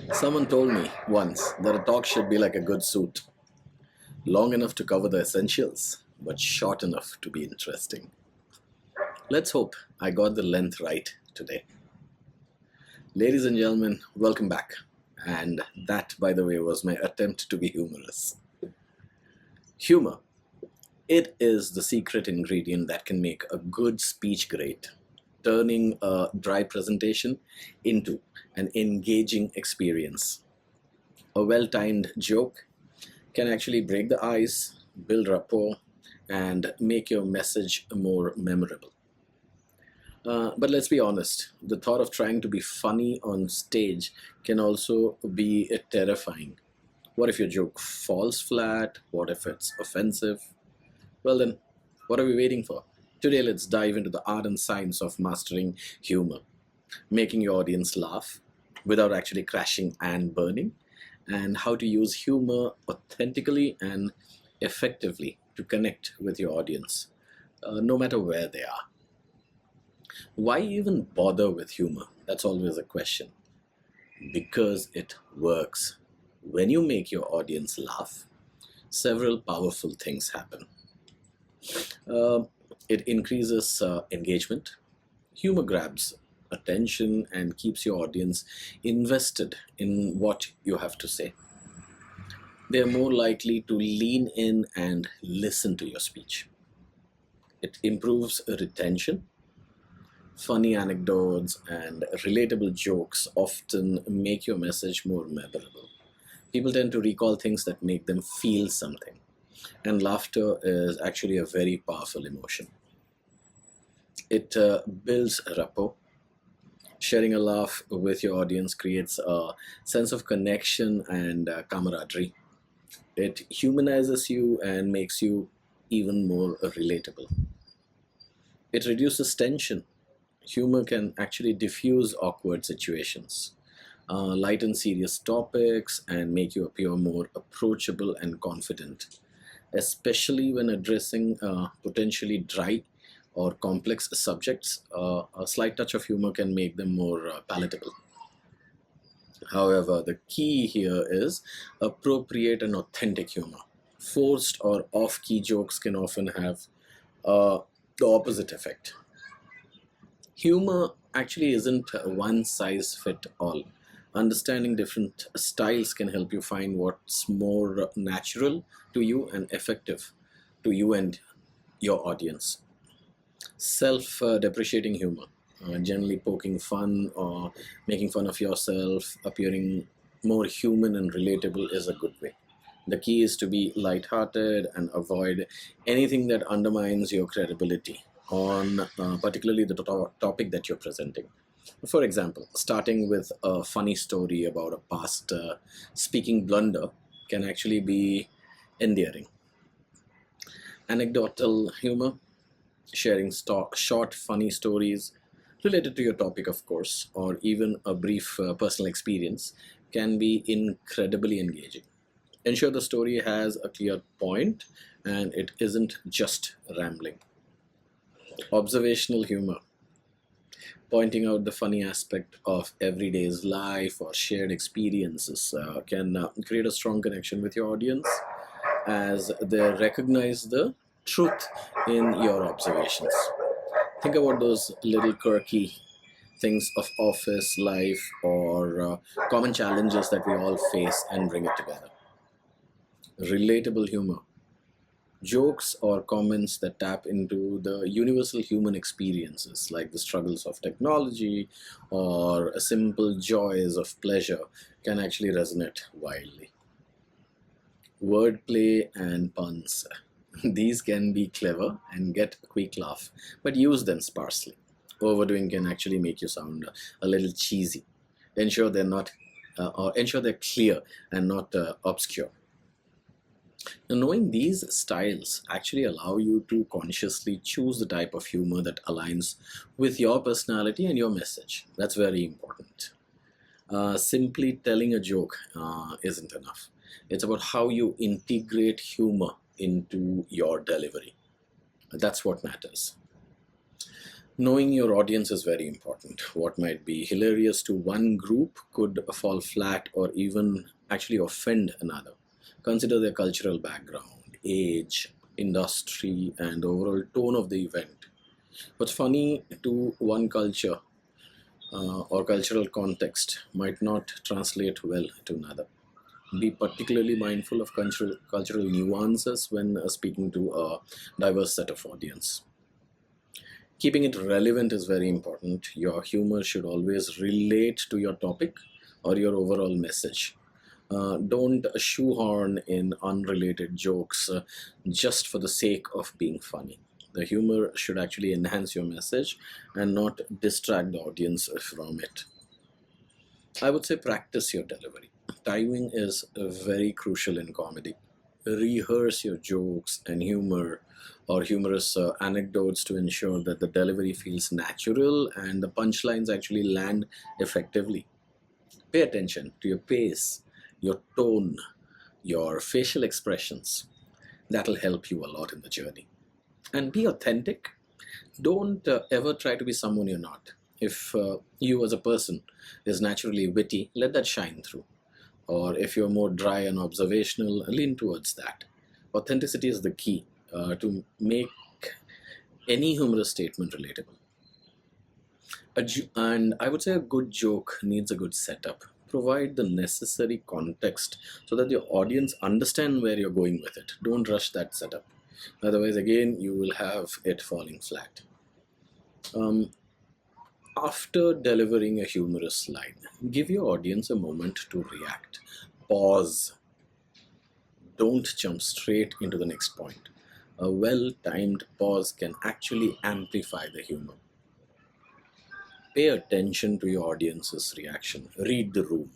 Someone told me once that a talk should be like a good suit, long enough to cover the essentials, but short enough to be interesting. Let's hope I got the length right today. Ladies and gentlemen, welcome back. And that, by the way, was my attempt to be humorous. Humor. It is the secret ingredient that can make a good speech great, turning a dry presentation into an engaging experience. A well timed joke can actually break the ice, build rapport, and make your message more memorable. But let's be honest, the thought of trying to be funny on stage can also be terrifying. What if your joke falls flat? What if it's offensive? Well, then, what are we waiting for? Today, let's dive into the art and science of mastering humor, making your audience laugh without actually crashing and burning, and how to use humor authentically and effectively to connect with your audience, no matter where they are. Why even bother with humor? That's always a question. Because it works. When you make your audience laugh, several powerful things happen. Uh, it increases engagement. Humor grabs attention and keeps your audience invested in what you have to say. They're more likely to lean in and listen to your speech. It improves retention. Funny anecdotes and relatable jokes often make your message more memorable. People tend to recall things that make them feel something, and laughter is actually a very powerful emotion. It builds rapport. Sharing a laugh with your audience creates a sense of connection and camaraderie. It humanizes you and makes you even more relatable. It reduces tension. Humor can actually diffuse awkward situations, lighten serious topics, and make you appear more approachable and confident, especially when addressing potentially dry or complex subjects. A slight touch of humor can make them more palatable. However, the key here is appropriate and authentic humor. Forced or off key jokes can often have uh, the opposite effect. Humor actually isn't one size fit all. Understanding different styles can help you find what's more natural to you and effective to you and your audience. Self depreciating humor, generally poking fun or making fun of yourself, appearing more human and relatable, is a good way. The key is to be lighthearted and avoid anything that undermines your credibility on particularly the topic that you're presenting. For example, starting with a funny story about a past speaking blunder can actually be endearing. Anecdotal humor, sharing short, funny stories related to your topic, of course, or even a brief personal experience, can be incredibly engaging. Ensure the story has a clear point and it isn't just rambling. Observational humor, pointing out the funny aspect of everyday's life or shared experiences, can create a strong connection with your audience as they recognize the truth in your observations. Think about those little quirky things of office life or common challenges that we all face and bring it together. Relatable humor, jokes or comments that tap into the universal human experiences like the struggles of technology or simple joys of pleasure, can actually resonate wildly. Wordplay and puns. These can be clever and get a quick laugh, but use them sparsely. Overdoing can actually make you sound a little cheesy. Ensure they're clear and not obscure. Now, knowing these styles actually allow you to consciously choose the type of humor that aligns with your personality and your message. That's very important. Simply telling a joke isn't enough. It's about how you integrate humor into your delivery. That's what matters. Knowing your audience is very important. What might be hilarious to one group could fall flat or even actually offend another. Consider their cultural background, age, industry, and overall tone of the event. What's funny to one culture or cultural context might not translate well to another. Be particularly mindful of cultural nuances when speaking to a diverse set of audience. Keeping it relevant is very important. Your humor should always relate to your topic or your overall message. Don't shoehorn in unrelated jokes just for the sake of being funny. The humor should actually enhance your message and not distract the audience from it. I would say practice your delivery. Timing is very crucial in comedy. Rehearse your jokes and humor or humorous anecdotes to ensure that the delivery feels natural and the punchlines actually land effectively. Pay attention to your pace, your tone, your facial expressions. That'll help you a lot in the journey. And be authentic. Don't ever try to be someone you're not. If you as a person is naturally witty, let that shine through. Or if you're more dry and observational, lean towards that. Authenticity is the key to make any humorous statement relatable. And I would say a good joke needs a good setup. Provide the necessary context so that your audience understand where you're going with it. Don't rush that setup. Otherwise, again, you will have it falling flat. Um, After delivering a humorous line, give your audience a moment to react. Pause. Don't jump straight into the next point. A well timed pause can actually amplify the humor. Pay attention to your audience's reaction. Read the room.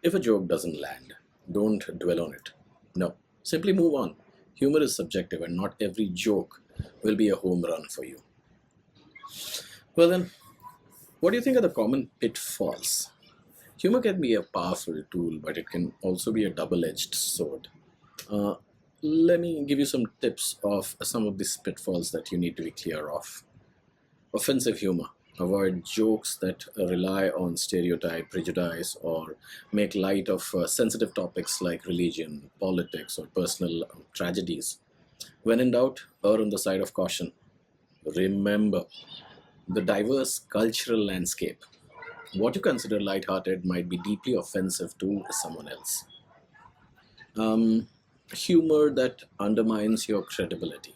If a joke doesn't land, don't dwell on it. No, simply move on. Humor is subjective, and not every joke will be a home run for you. Well, then, what do you think are the common pitfalls? Humor can be a powerful tool, but it can also be a double edged sword. Uh, Let me give you some tips of some of these pitfalls that you need to be clear of. Offensive humor. Avoid jokes that rely on stereotype, prejudice, or make light of sensitive topics like religion, politics, or personal tragedies. When in doubt, err on the side of caution. Remember the diverse cultural landscape. What you consider lighthearted might be deeply offensive to someone else. Humor that undermines your credibility.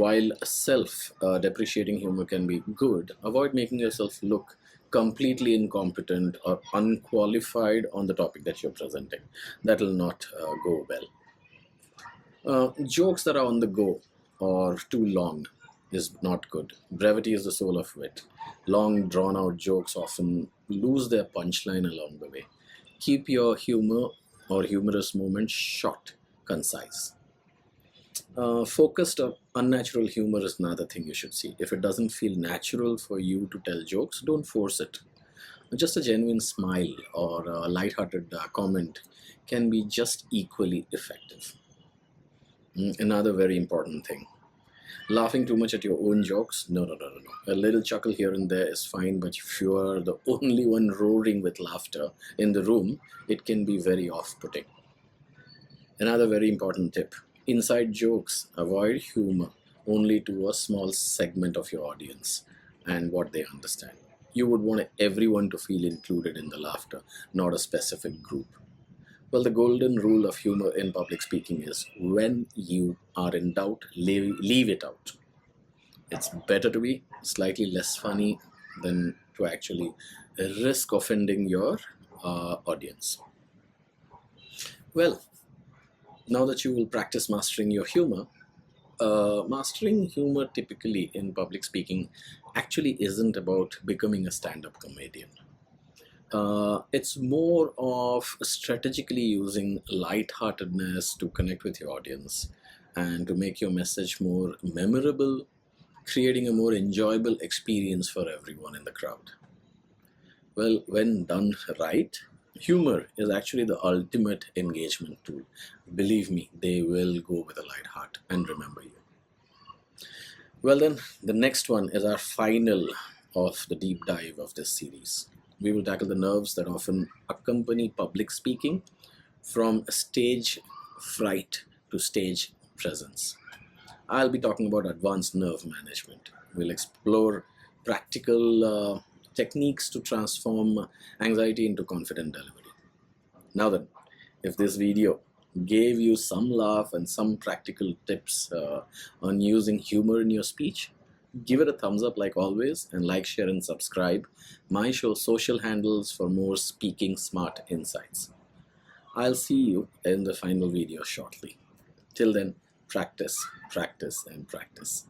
While self depreciating humor can be good, avoid making yourself look completely incompetent or unqualified on the topic that you're presenting. That will not go well. Jokes that are on the go or too long is not good. Brevity is the soul of wit. Long, drawn out jokes often lose their punchline along the way. Keep your humor or humorous moments short, concise. Focused or unnatural humor is another thing you should see. If it doesn't feel natural for you to tell jokes, don't force it. Just a genuine smile or a lighthearted comment can be just equally effective. Another very important thing. Laughing too much at your own jokes? No, no, no, no, no. A little chuckle here and there is fine, but if you are the only one roaring with laughter in the room, it can be very off putting. Another very important tip, inside jokes, avoid humor only to a small segment of your audience and what they understand. You would want everyone to feel included in the laughter, not a specific group. Well, the golden rule of humor in public speaking is when you are in doubt, leave it out. It's better to be slightly less funny than to actually risk offending your audience. Well, now that you will practice mastering your humor, mastering humor typically in public speaking actually isn't about becoming a stand up comedian. It's more of strategically using lightheartedness to connect with your audience and to make your message more memorable, creating a more enjoyable experience for everyone in the crowd. Well, when done right, humor is actually the ultimate engagement tool. Believe me, they will go with a light heart and remember you. Well, then, the next one is our final of the deep dive of this series. We will tackle the nerves that often accompany public speaking, from stage fright to stage presence. I'll be talking about advanced nerve management. We'll explore practical techniques to transform anxiety into confident delivery. Now then, if this video gave you some laugh and some practical tips on using humor in your speech, give it a thumbs up like always, and like, share, and subscribe my show social handles for more speaking smart insights. I'll see you in the final video shortly. Till then, practice, practice, and practice.